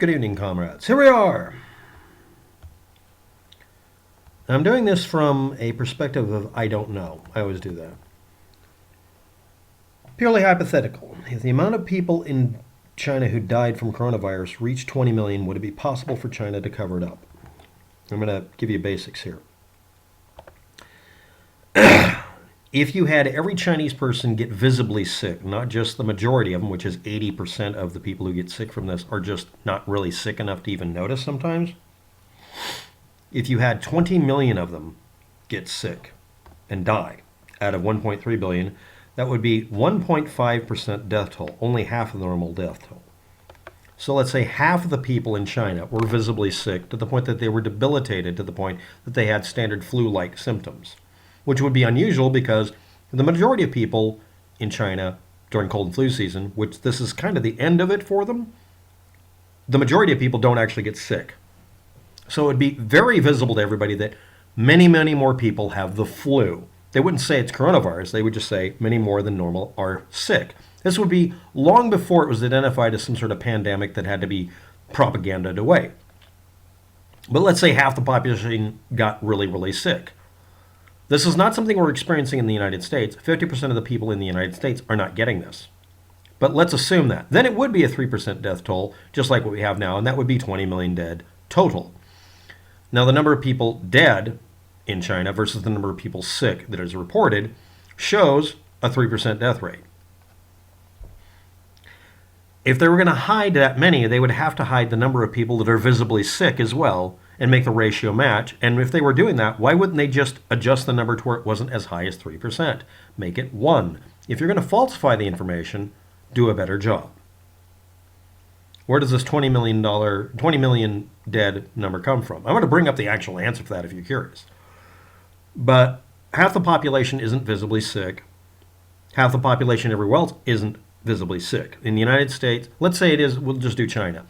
Good evening, comrades. Here we are. I'm doing this from a perspective of I don't know. I always do that. Purely hypothetical. If the amount of people in China who died from coronavirus reached 20 million, would it be possible for China to cover it up? I'm going to give you basics here. If you had every Chinese person get visibly sick, not just the majority of them, which is 80% of the people who get sick from this are just not really sick enough to even notice sometimes. If you had 20 million of them get sick and die out of 1.3 billion, that would be 1.5% death toll, only half of the normal death toll. So let's say half of the people in China were visibly sick to the point that they were debilitated to the point that they had standard flu-like symptoms, which would be unusual because the majority of people in China during cold and flu season, which this is kind of the end of it for them, the majority of people don't actually get sick. So it would be very visible to everybody that many, many more people have the flu. They wouldn't say it's coronavirus. They would just say many more than normal are sick. This would be long before it was identified as some sort of pandemic that had to be propagandaed away. But let's say half the population got really, really sick. This is not something we're experiencing in the United States. 50% of the people in the United States are not getting this. But let's assume that. Then it would be a 3% death toll, just like what we have now, and that would be 20 million dead total. Now, the number of people dead in China versus the number of people sick that is reported shows a 3% death rate. If they were going to hide that many, they would have to hide the number of people that are visibly sick as well and make the ratio match. And if they were doing that, why wouldn't they just adjust the number to where it wasn't as high as 3%? Make it 1. If you're going to falsify the information, do a better job. Where does this $20 million dead number come from? I'm going to bring up the actual answer for that if you're curious. But half the population isn't visibly sick. Half the population everywhere else isn't visibly sick. In the United States, let's say it is, we'll just do China.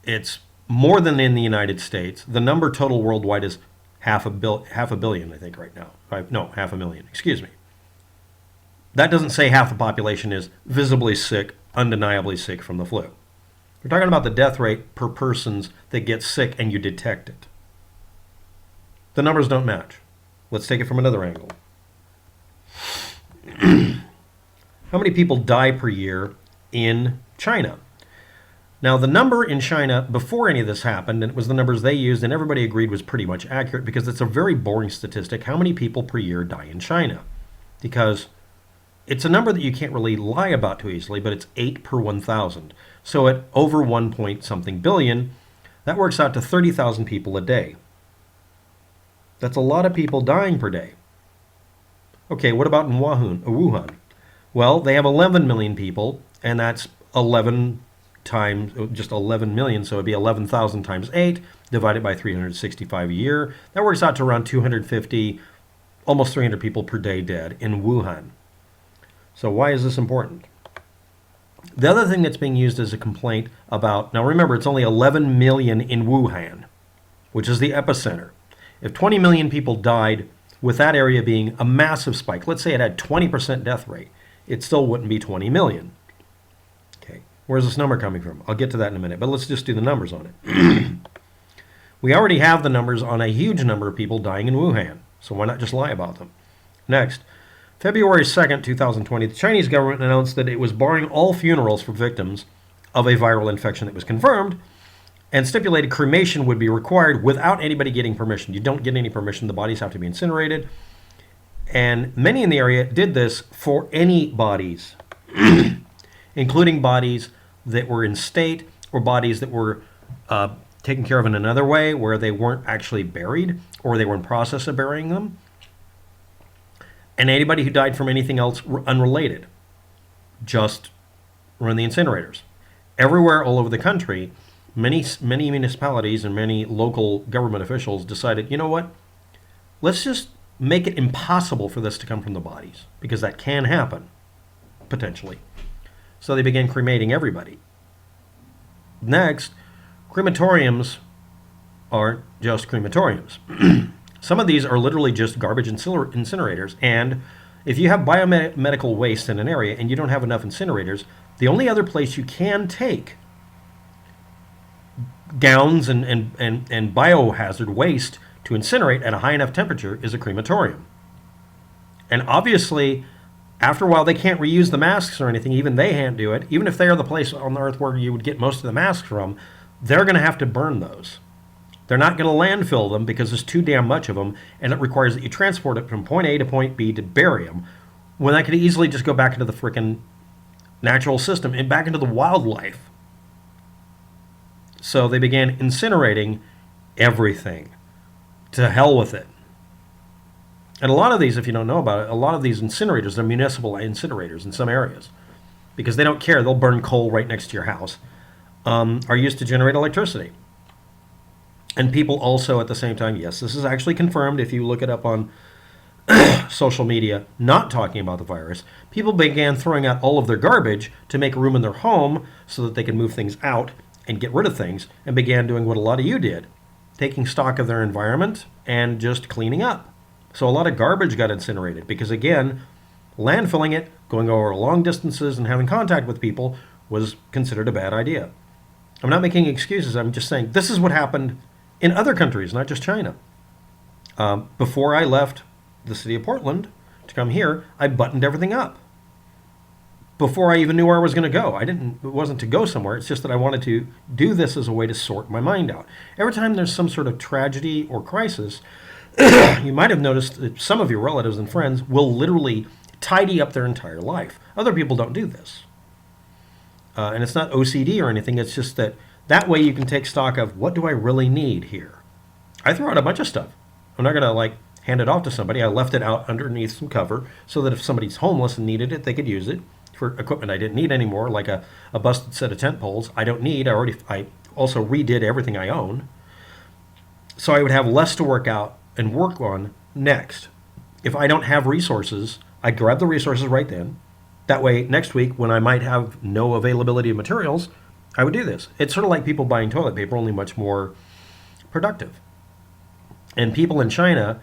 It's more than in the United States. The number total worldwide is half a billion, I think, right now. No, 500,000, excuse me. That doesn't say half the population is visibly sick, undeniably sick from the flu. We're talking about the death rate per persons that get sick and you detect it. The numbers don't match. Let's take it from another angle. How many people die per year in China? Now, the number in China before any of this happened, and it was the numbers they used, and everybody agreed was pretty much accurate because it's a very boring statistic. How many people per year die in China? Because it's a number that you can't really lie about too easily, but it's 8 per 1,000. So at over 1 point something billion, that works out to 30,000 people a day. That's a lot of people dying per day. Okay, what about in Wuhan? Well, they have 11 million people, and that's 11 times, just 11 million, so it'd be 11,000 times 8, divided by 365 a year. That works out to around 250, almost 300 people per day dead in Wuhan. So why is this important? The other thing that's being used as a complaint about, now remember, it's only 11 million in Wuhan, which is the epicenter. If 20 million people died with that area being a massive spike, let's say it had 20% death rate, it still wouldn't be 20 million. Okay, where's this number coming from? I'll get to that in a minute, but let's just do the numbers on it. We already have the numbers on a huge number of people dying in Wuhan, so why not just lie about them? Next, February 2nd, 2020, the Chinese government announced that it was barring all funerals for victims of a viral infection that was confirmed, and stipulated cremation would be required without anybody getting permission. You don't get any permission. The bodies have to be incinerated. And many in the area did this for any bodies, including bodies that were in state or bodies that were taken care of in another way where they weren't actually buried or they were in process of burying them. And anybody who died from anything else unrelated, just run the incinerators. Everywhere all over the country, many municipalities and many local government officials decided, you know what, let's just make it impossible for this to come from the bodies, because that can happen, potentially. So they began cremating everybody. Next, crematoriums aren't just crematoriums. Some of these are literally just garbage incinerators, and if you have biomedical waste in an area and you don't have enough incinerators, the only other place you can take gowns and biohazard waste to incinerate at a high enough temperature is a crematorium. And obviously, after a while, they can't reuse the masks or anything. Even they can't do it. Even if they are the place on the earth where you would get most of the masks from, they're going to have to burn those. They're not going to landfill them because there's too damn much of them, and it requires that you transport it from point A to point B to bury them, when that could easily just go back into the frickin' natural system and back into the wildlife. So they began incinerating everything. To hell with it. And a lot of these, if you don't know about it, a lot of these incinerators are municipal incinerators in some areas because they don't care. They'll burn coal right next to your house, are used to generate electricity. And people also at the same time, yes, this is actually confirmed if you look it up on social media, not talking about the virus, people began throwing out all of their garbage to make room in their home so that they could move things out and get rid of things, and began doing what a lot of you did, taking stock of their environment and just cleaning up. So a lot of garbage got incinerated because, again, landfilling it, going over long distances and having contact with people was considered a bad idea. I'm not making excuses. I'm just saying this is what happened in other countries, not just China. Before I left the city of Portland to come here, I buttoned everything up. Before I even knew where I was going to go. It wasn't to go somewhere. It's just that I wanted to do this as a way to sort my mind out. Every time there's some sort of tragedy or crisis, you might have noticed that some of your relatives and friends will literally tidy up their entire life. Other people don't do this. And it's not OCD or anything. It's just that way you can take stock of, what do I really need here? I throw out a bunch of stuff. I'm not going to hand it off to somebody. I left it out underneath some cover so that if somebody's homeless and needed it, they could use it for equipment I didn't need anymore, like a busted set of tent poles. I don't need. I also redid everything I own. So I would have less to work out and work on next. If I don't have resources, I grab the resources right then. That way, next week, when I might have no availability of materials, I would do this. It's sort of like people buying toilet paper, only much more productive. And people in China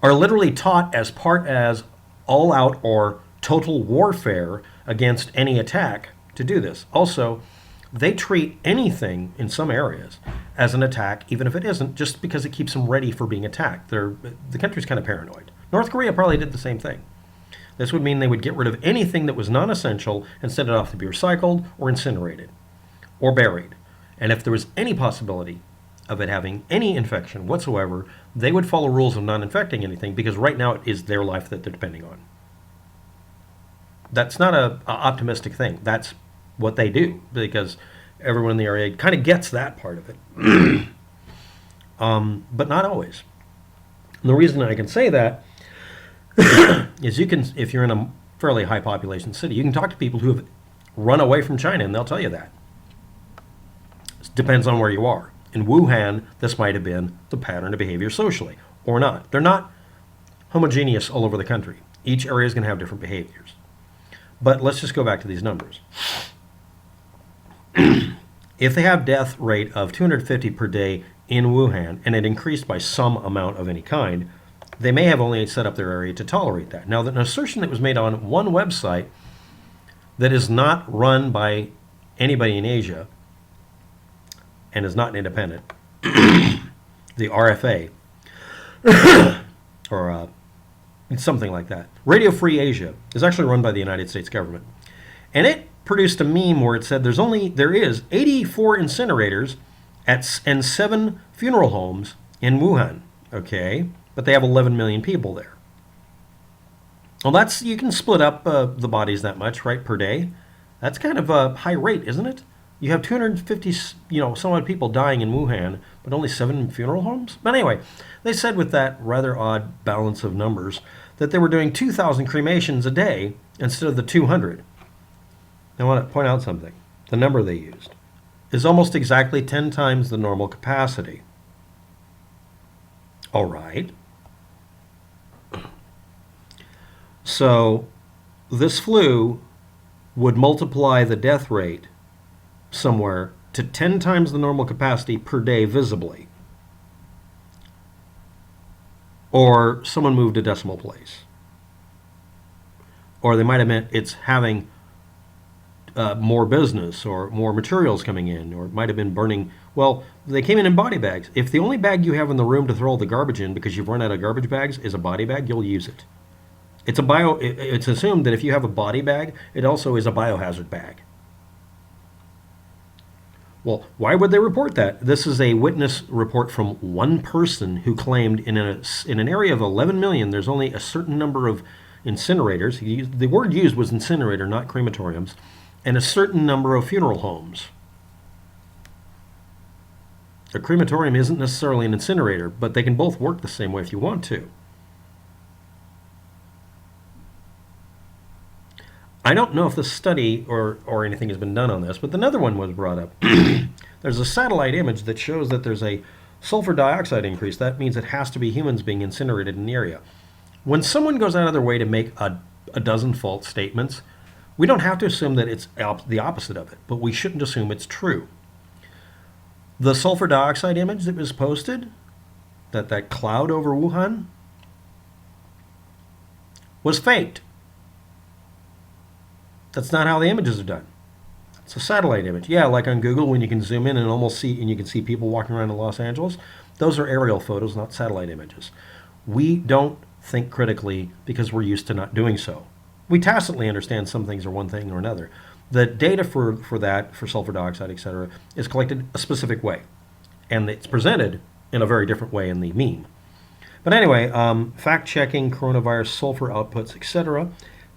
are literally taught as part as all-out or total warfare against any attack to do this. Also, they treat anything in some areas as an attack, even if it isn't, just because it keeps them ready for being attacked. The country's kind of paranoid. North Korea probably did the same thing. This would mean they would get rid of anything that was non-essential and send it off to be recycled or incinerated or buried. And if there was any possibility of it having any infection whatsoever, they would follow rules of non-infecting anything, because right now it is their life that they're depending on. That's not an optimistic thing. That's what they do, because everyone in the area kind of gets that part of it. But not always. And the reason I can say that is if you're in a fairly high population city, you can talk to people who have run away from China and they'll tell you that. It depends on where you are. In Wuhan, this might have been the pattern of behavior socially, or not. They're not homogeneous all over the country. Each area is going to have different behaviors. But let's just go back to these numbers. If they have death rate of 250 per day in Wuhan, and it increased by some amount of any kind, they may have only set up their area to tolerate that. Now, an assertion that was made on one website that is not run by anybody in Asia and is not independent, the RFA, or something like that. Radio Free Asia is actually run by the United States government. And it produced a meme where it said there is 84 incinerators and 7 funeral homes in Wuhan. Okay, but they have 11 million people there. Well, you can split up the bodies that much, right, per day. That's kind of a high rate, isn't it? You have 250, some odd people dying in Wuhan, but only 7 funeral homes? But anyway, they said with that rather odd balance of numbers that they were doing 2,000 cremations a day instead of the 200. I want to point out something. The number they used is almost exactly 10 times the normal capacity. All right. So this flu would multiply the death rate somewhere to 10 times the normal capacity per day visibly. Or someone moved a decimal place. Or they might have meant it's having more business or more materials coming in, or it might have been burning. Well, they came in body bags. If the only bag you have in the room to throw all the garbage in because you've run out of garbage bags is a body bag, you'll use it. It's assumed that if you have a body bag, it also is a biohazard bag. Well, why would they report that? This is a witness report from one person who claimed in an area of 11 million, there's only a certain number of incinerators. The word used was incinerator, not crematoriums, and a certain number of funeral homes. A crematorium isn't necessarily an incinerator, but they can both work the same way if you want to. I don't know if the study or anything has been done on this, but another one was brought up. There's a satellite image that shows that there's a sulfur dioxide increase. That means it has to be humans being incinerated in the area. When someone goes out of their way to make a dozen false statements, we don't have to assume that it's the opposite of it, but we shouldn't assume it's true. The sulfur dioxide image that was posted, that cloud over Wuhan, was faked. That's not how the images are done. It's a satellite image. Yeah, like on Google when you can zoom in and almost see, and you can see people walking around in Los Angeles. Those are aerial photos, not satellite images. We don't think critically because we're used to not doing so. We tacitly understand some things are one thing or another. The data for sulfur dioxide, etc., is collected a specific way. And it's presented in a very different way in the meme. But anyway, fact-checking coronavirus sulfur outputs, etc.,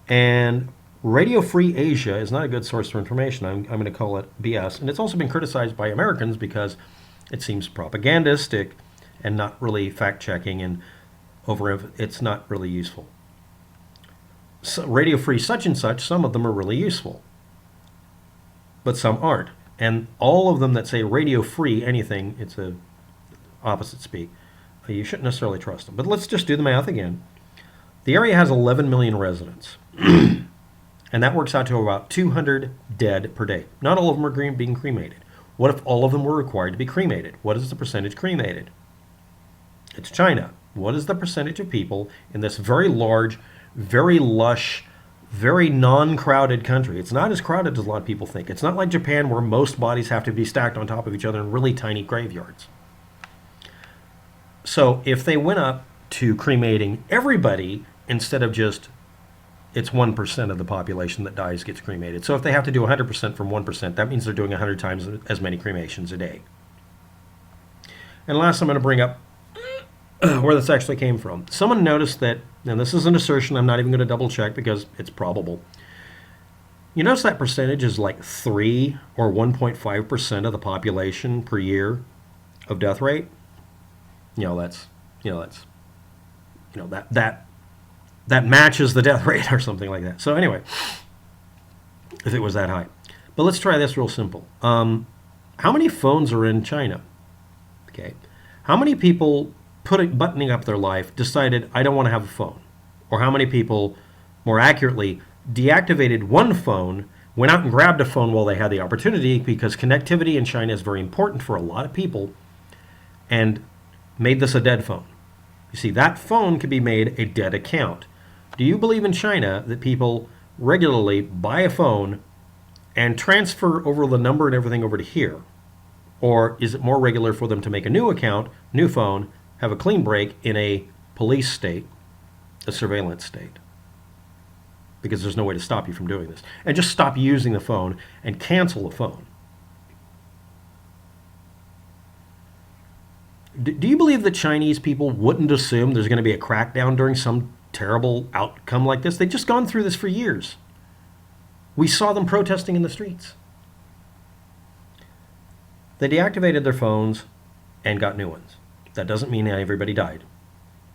and Radio Free Asia is not a good source for information. I'm going to call it BS. And it's also been criticized by Americans because it seems propagandistic and not really fact-checking, and it's not really useful. So Radio Free such and such, some of them are really useful, but some aren't. And all of them that say Radio Free anything, it's a opposite speak. You shouldn't necessarily trust them. But let's just do the math again. The area has 11 million residents. And that works out to about 200 dead per day. Not all of them are being cremated. What if all of them were required to be cremated? What is the percentage cremated? It's China. What is the percentage of people in this very large, very lush, very non-crowded country? It's not as crowded as a lot of people think. It's not like Japan where most bodies have to be stacked on top of each other in really tiny graveyards. So if they went up to cremating everybody instead of just it's 1% of the population that dies gets cremated. So if they have to do 100% from 1%, that means they're doing 100 times as many cremations a day. And last, I'm going to bring up where this actually came from. Someone noticed that, and this is an assertion, I'm not even going to double check because it's probable. You notice that percentage is like 3 or 1.5% of the population per year of death rate? That matches the death rate or something like that. So anyway, if it was that high. But let's try this real simple. How many phones are in China? Okay. How many people buttoning up their life decided, I don't want to have a phone? Or how many people, more accurately, deactivated one phone, went out and grabbed a phone while they had the opportunity because connectivity in China is very important for a lot of people, and made this a dead phone? You see, that phone could be made a dead account. Do you believe in China that people regularly buy a phone and transfer over the number and everything over to here? Or is it more regular for them to make a new account, new phone, have a clean break in a police state, a surveillance state? Because there's no way to stop you from doing this. And just stop using the phone and cancel the phone. Do you believe that Chinese people wouldn't assume there's going to be a crackdown during some terrible outcome like this? They've just gone through this for years. We saw them protesting in the streets. They deactivated their phones and got new ones. That doesn't mean everybody died.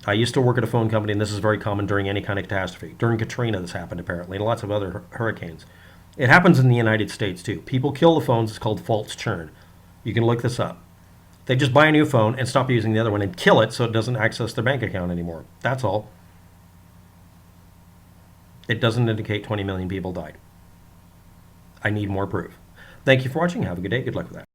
I used to work at a phone company, and this is very common during any kind of catastrophe. During Katrina, this happened apparently, and lots of other hurricanes. It happens in the United States too. People kill the phones. It's called false churn. You can look this up. They just buy a new phone and stop using the other one and kill it so it doesn't access their bank account anymore. That's all. It doesn't indicate 20 million people died. I need more proof. Thank you for watching. Have a good day. Good luck with that.